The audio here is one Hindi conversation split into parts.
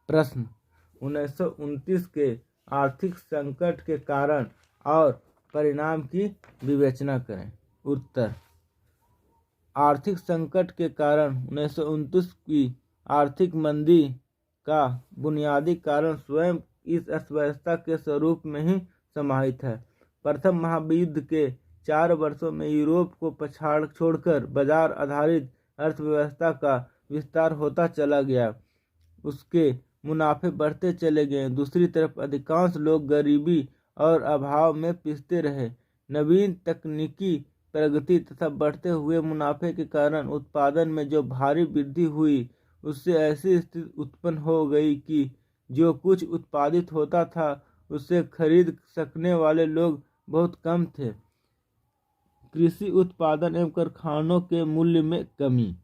प्रश्न 1929 के आर्थिक संकट के कारण और परिणाम की विवेचना करें। उत्तर, आर्थिक संकट के कारण 1929 की आर्थिक मंदी का बुनियादी कारण स्वयं इस अर्थव्यवस्था के स्वरूप में ही समाहित है। प्रथम महायुद्ध के 4 वर्षों में यूरोप को पछाड़ छोड़कर बाजार आधारित अर्थव्यवस्था का विस्तार होता चला गया, उसके मुनाफे बढ़ते चले गए। दूसरी तरफ अधिकांश लोग गरीबी और अभाव में पिसते रहे। नवीन तकनीकी प्रगति तथा बढ़ते हुए मुनाफे के कारण उत्पादन में जो भारी वृद्धि हुई, उससे ऐसी स्थिति उत्पन्न हो गई कि जो कुछ उत्पादित होता था उसे खरीद सकने वाले लोग बहुत कम थे। कृषि उत्पादन एवं कारखानों के मूल्य में कमी।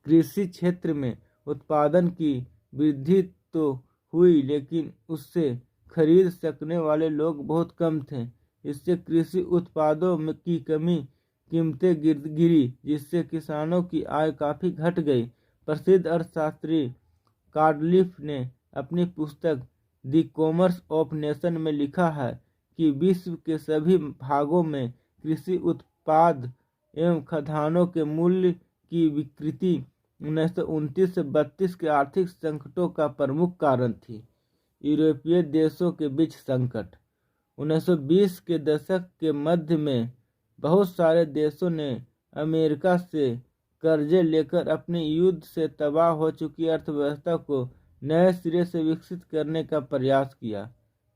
कृषि क्षेत्र में उत्पादन की वृद्धि तो हुई, लेकिन उससे खरीद सकने वाले लोग बहुत कम थे। इससे कृषि उत्पादों में की कीमतें गिरी, जिससे किसानों की आय काफ़ी घट गई। प्रसिद्ध अर्थशास्त्री कार्डलिफ ने अपनी पुस्तक द कॉमर्स ऑफ नेशन में लिखा है कि विश्व के सभी भागों में कृषि उत्पाद एवं खदानों के मूल्य की विकृति 1929 से 32 के आर्थिक संकटों का प्रमुख कारण थी। यूरोपीय देशों के बीच संकट। 1920 के दशक के मध्य में बहुत सारे देशों ने अमेरिका से कर्जे लेकर अपनी युद्ध से तबाह हो चुकी अर्थव्यवस्था को नए सिरे से विकसित करने का प्रयास किया।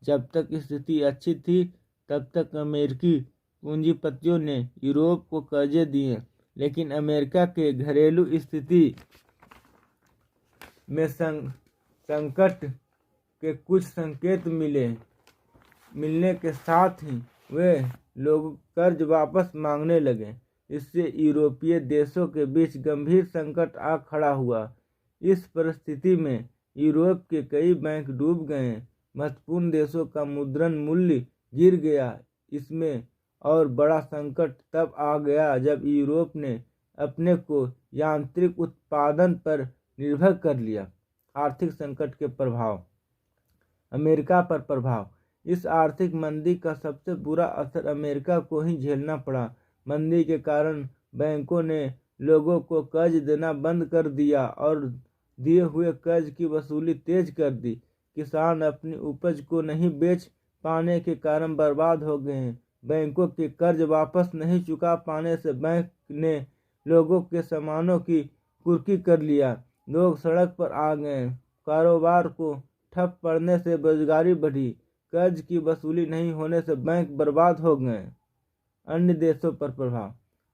जब तक स्थिति अच्छी थी, तब तक अमेरिकी पूंजीपतियों ने यूरोप को कर्जे दिए, लेकिन अमेरिका के घरेलू स्थिति में संकट के कुछ संकेत मिलने के साथ ही वे लोग कर्ज वापस मांगने लगे। इससे यूरोपीय देशों के बीच गंभीर संकट आ खड़ा हुआ। इस परिस्थिति में यूरोप के कई बैंक डूब गए। महत्वपूर्ण देशों का मुद्रण मूल्य गिर गया। इसमें और बड़ा संकट तब आ गया जब यूरोप ने अपने को यांत्रिक उत्पादन पर निर्भर कर लिया। आर्थिक संकट के प्रभाव। अमेरिका पर प्रभाव। इस आर्थिक मंदी का सबसे बुरा असर अमेरिका को ही झेलना पड़ा। मंदी के कारण बैंकों ने लोगों को कर्ज देना बंद कर दिया और दिए हुए कर्ज की वसूली तेज कर दी। किसान अपनी उपज को नहीं बेच पाने के कारण बर्बाद हो गए हैं। बैंकों के कर्ज वापस नहीं चुका पाने से बैंक ने लोगों के सामानों की कुर्की कर लिया। लोग सड़क पर आ गए। कारोबार को ठप पड़ने से बेरोजगारी बढ़ी। कर्ज की वसूली नहीं होने से बैंक बर्बाद हो गए। अन्य देशों पर प्रभाव।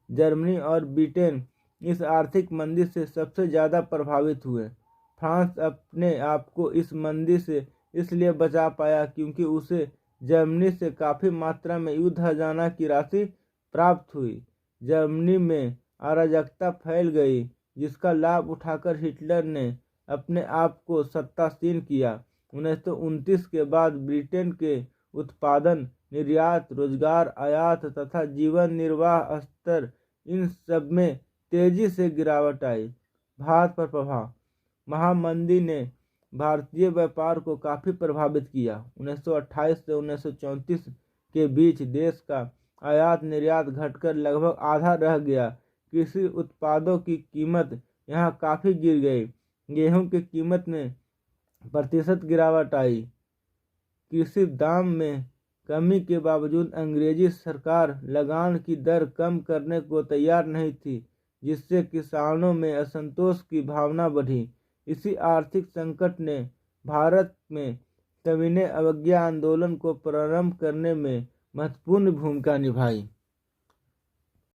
जर्मनी और ब्रिटेन इस आर्थिक मंदी से सबसे ज़्यादा प्रभावित हुए। फ्रांस अपने आप को इस मंदी से इसलिए बचा पाया क्योंकि उसे जर्मनी से काफ़ी मात्रा में युद्ध हर्जाना की राशि प्राप्त हुई। जर्मनी में अराजकता फैल गई, जिसका लाभ उठाकर हिटलर ने अपने आप को सत्तासीन किया। 1929 के बाद ब्रिटेन के उत्पादन, निर्यात, रोजगार, आयात तथा जीवन निर्वाह स्तर, इन सब में तेजी से गिरावट आई। भारत पर प्रभाव। महामंदी ने भारतीय व्यापार को काफ़ी प्रभावित किया। 1928 से 1934 के बीच देश का आयात निर्यात घटकर लगभग आधा रह गया। कृषि उत्पादों की कीमत यहाँ काफ़ी गिर गई। गेहूं की कीमत में प्रतिशत गिरावट आई। कृषि दाम में कमी के बावजूद अंग्रेजी सरकार लगान की दर कम करने को तैयार नहीं थी, जिससे किसानों में असंतोष की भावना बढ़ी। इसी आर्थिक संकट ने भारत में सविनय अवज्ञा आंदोलन को प्रारंभ करने में महत्वपूर्ण भूमिका निभाई।